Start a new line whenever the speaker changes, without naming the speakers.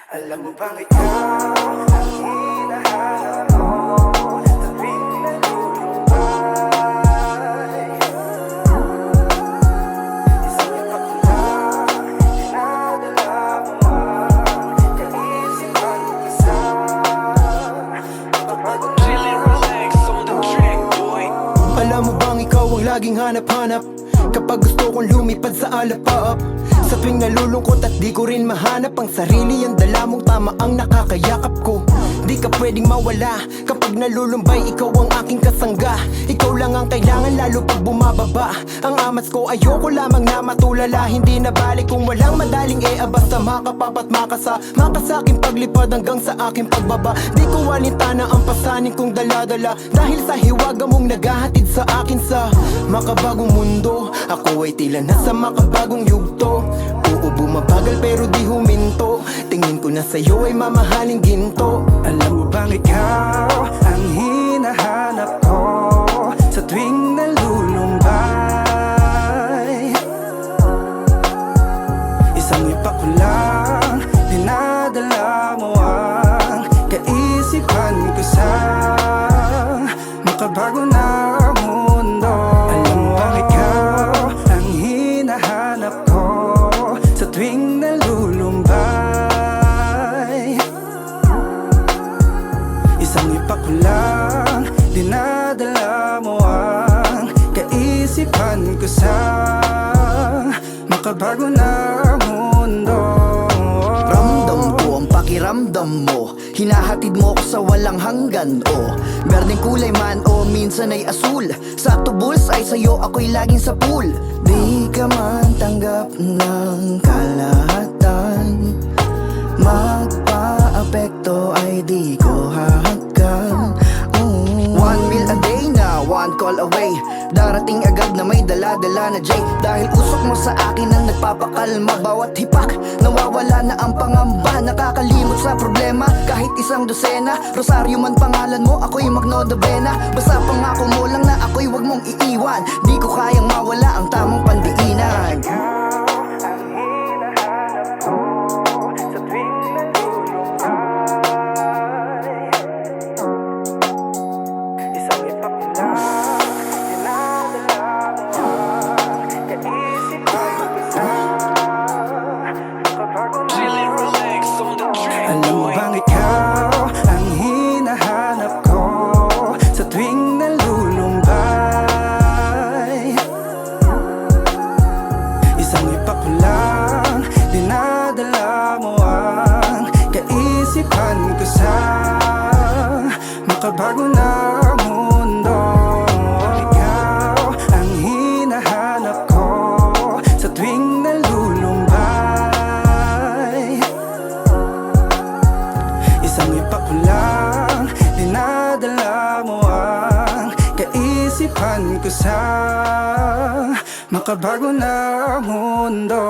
Alam mo bang ikaw ang hinahanap ko sa tuwing nalulumbay? Isang ipak mo lang, dinadala mo ang kaisipan ko sa mapapagod na.
Alam mo bang ikaw ang laging hanap-hanap kapag gusto kong lumipad sa alapaap? Sa tuwing nalulungkot at di ko rin mahanap ang sarili, ang dala mong tama ang nakakayakap ko. Di ka pwedeng mawala kapag nalulumbay, ikaw ang aking kasangga. Ikaw lang ang kailangan lalo pag bumababa ang amats ko. Ayoko lamang na matulala, hindi na balik kung walang madaling basta makapapat makasa makasaking paglipad hanggang sa aking pagbaba. Di ko walintana ang pasanin kong daladala dahil sa hiwaga mong naghahatid sa akin sa makabagong mundo. Ako ay tila nasa makabagong yugto. Oo, bumabagal pero di huminto. Tingin ko na sa'yo ay mamahaling ginto.
Alam mo bang ikaw ang hinahanap ko sa tuwing nalulumbay? Isang ipak ko lang, dinadala mo ang kaisipan ko sa makabago na mundo. Alam mo bang ikaw ang hinahanap ko sa tuwing nalulumbay? Isang ipak ko lang, dinadala mo ang kaisipan ko sa makabago na mundo.
Ramdam ko ang pakiramdam mo, hinahatid mo ko sa walang hanggan. Berdeng kulay man o minsan ay asul, sa tubuls ay sa'yo ako'y laging sa pool. Di ka man tanggap ng kalahatan, magpa-apekto ay di ko hahagkan. 1 meal a day na 1 call away, darating agad na may dala-dala na J. Dahil usok mo sa akin ang nagpapakalma, bawat hipak nawawala na ang pangamba. Nakakalimot sa problema kahit isang dosena, rosaryo man pangalan mo, ako'y magnodobena. Basta pangako mo lang na ako'y wag mong iiwan, di ko kayang mawala ang tamang pandiinan.
Alam mo bang ikaw ang hinahanap ko sa tuwing nalulumbay? Isang ipak ko lang, dinadala mo ang kaisipan ko sa makabago na mundo. Ikaw ang hinahanap ko sa tuwing nalulumbay. Isang ipak ko lang, dinadala mo ang kaisipan ko sa makabago na mundo.